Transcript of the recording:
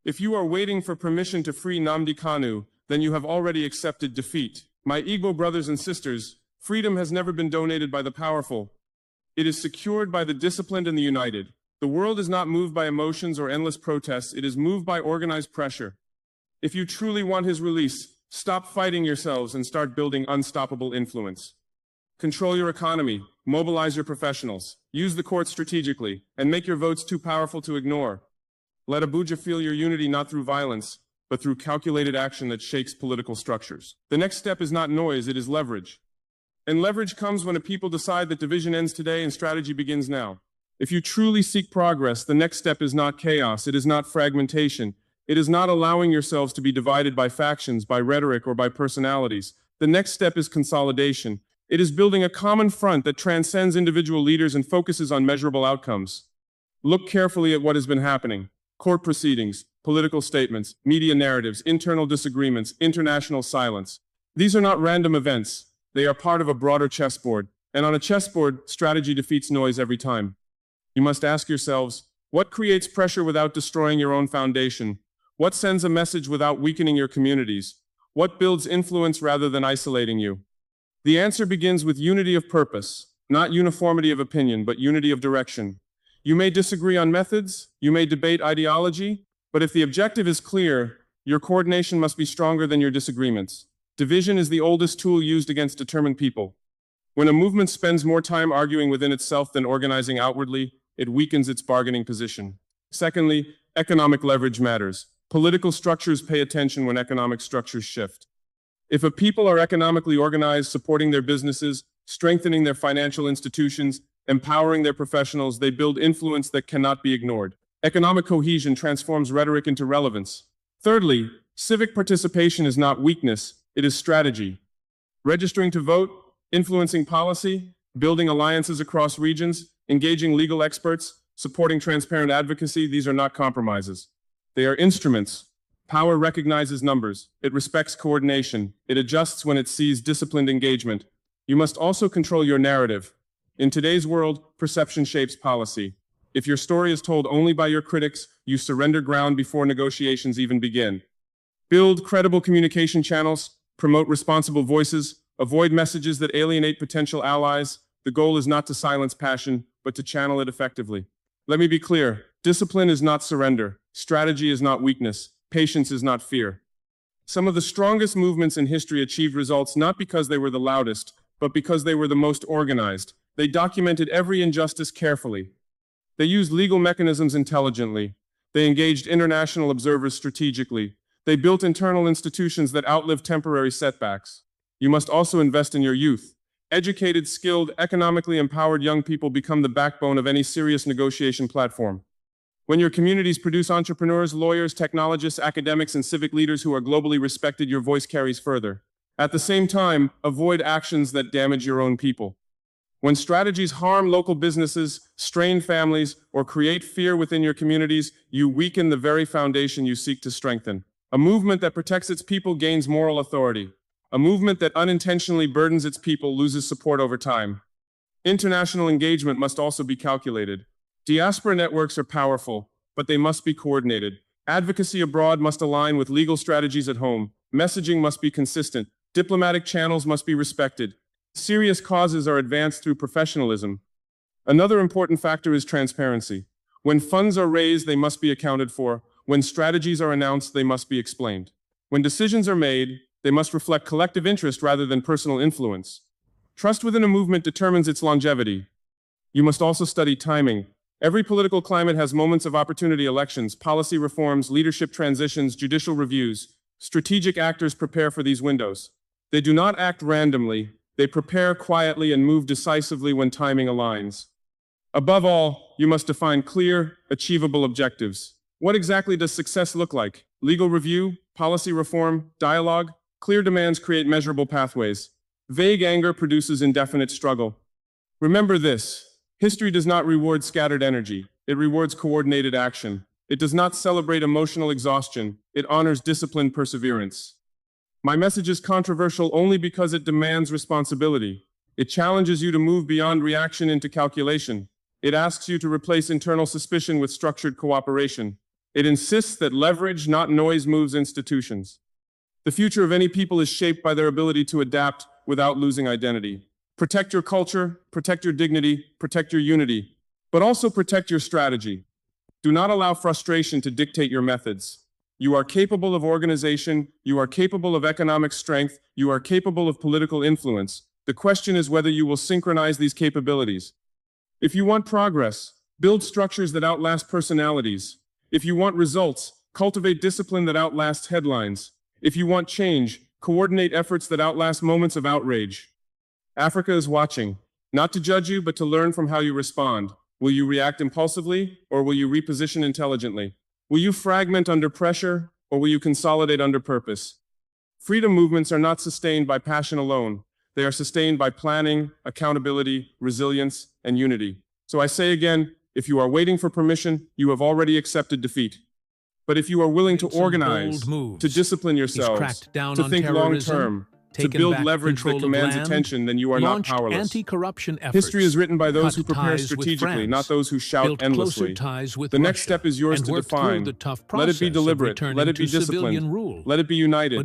If you are waiting for permission to free Nnamdi Kanu, then you have already accepted defeat. My Igbo brothers and sisters, freedom has never been donated by the powerful. It is secured by the disciplined and the united. The world is not moved by emotions or endless protests, it is moved by organized pressure. If you truly want his release, stop fighting yourselves and start building unstoppable influence. Control your economy, mobilize your professionals, use the courts strategically, and make your votes too powerful to ignore. Let Abuja feel your unity not through violence, but through calculated action that shakes political structures. The next step is not noise, it is leverage. And leverage comes when a people decide that division ends today and strategy begins now. If you truly seek progress, the next step is not chaos, it is not fragmentation, it is not allowing yourselves to be divided by factions, by rhetoric, or by personalities. The next step is consolidation. It is building a common front that transcends individual leaders and focuses on measurable outcomes. Look carefully at what has been happening. Court proceedings, political statements, media narratives, internal disagreements, international silence. These are not random events. They are part of a broader chessboard. And on a chessboard, strategy defeats noise every time. You must ask yourselves, what creates pressure without destroying your own foundation? What sends a message without weakening your communities? What builds influence rather than isolating you? The answer begins with unity of purpose, not uniformity of opinion, but unity of direction. You may disagree on methods, you may debate ideology, but if the objective is clear, your coordination must be stronger than your disagreements. Division is the oldest tool used against determined people. When a movement spends more time arguing within itself than organizing outwardly, it weakens its bargaining position. Secondly, economic leverage matters. Political structures pay attention when economic structures shift. If a people are economically organized, supporting their businesses, strengthening their financial institutions, empowering their professionals, they build influence that cannot be ignored. Economic cohesion transforms rhetoric into relevance. Thirdly, civic participation is not weakness, it is strategy. Registering to vote, influencing policy, building alliances across regions, engaging legal experts, supporting transparent advocacy, these are not compromises. They are instruments. Power recognizes numbers. It respects coordination. It adjusts when it sees disciplined engagement. You must also control your narrative. In today's world, perception shapes policy. If your story is told only by your critics, you surrender ground before negotiations even begin. Build credible communication channels, promote responsible voices, avoid messages that alienate potential allies. The goal is not to silence passion, but to channel it effectively. Let me be clear. Discipline is not surrender. Strategy is not weakness. Patience is not fear. Some of the strongest movements in history achieved results not because they were the loudest, but because they were the most organized. They documented every injustice carefully. They used legal mechanisms intelligently. They engaged international observers strategically. They built internal institutions that outlived temporary setbacks. You must also invest in your youth. Educated, skilled, economically empowered young people become the backbone of any serious negotiation platform. When your communities produce entrepreneurs, lawyers, technologists, academics, and civic leaders who are globally respected, your voice carries further. At the same time, avoid actions that damage your own people. When strategies harm local businesses, strain families, or create fear within your communities, you weaken the very foundation you seek to strengthen. A movement that protects its people gains moral authority. A movement that unintentionally burdens its people loses support over time. International engagement must also be calculated. Diaspora networks are powerful, but they must be coordinated. Advocacy abroad must align with legal strategies at home. Messaging must be consistent. Diplomatic channels must be respected. Serious causes are advanced through professionalism. Another important factor is transparency. When funds are raised, they must be accounted for. When strategies are announced, they must be explained. When decisions are made, they must reflect collective interest rather than personal influence. Trust within a movement determines its longevity. You must also study timing. Every political climate has moments of opportunity: elections, policy reforms, leadership transitions, judicial reviews. Strategic actors prepare for these windows. They do not act randomly. They prepare quietly and move decisively when timing aligns. Above all, you must define clear, achievable objectives. What exactly does success look like? Legal review, policy reform, dialogue? Clear demands create measurable pathways. Vague anger produces indefinite struggle. Remember this. History does not reward scattered energy. It rewards coordinated action. It does not celebrate emotional exhaustion. It honors disciplined perseverance. My message is controversial only because it demands responsibility. It challenges you to move beyond reaction into calculation. It asks you to replace internal suspicion with structured cooperation. It insists that leverage, not noise, moves institutions. The future of any people is shaped by their ability to adapt without losing identity. Protect your culture, protect your dignity, protect your unity, but also protect your strategy. Do not allow frustration to dictate your methods. You are capable of organization, you are capable of economic strength, you are capable of political influence. The question is whether you will synchronize these capabilities. If you want progress, build structures that outlast personalities. If you want results, cultivate discipline that outlasts headlines. If you want change, coordinate efforts that outlast moments of outrage. Africa is watching, not to judge you, but to learn from how you respond. Will you react impulsively, or will you reposition intelligently? Will you fragment under pressure, or will you consolidate under purpose? Freedom movements are not sustained by passion alone. They are sustained by planning, accountability, resilience, and unity. So I say again, if you are waiting for permission, you have already accepted defeat. But if you are willing to organize, to discipline yourselves, to think long-term, to build leverage that commands attention, then you are not powerless. Anti-corruption efforts, History is written by those who prepare strategically, not those who shout endlessly. The next step is yours to define. Let it be deliberate, let it be disciplined, let it be united.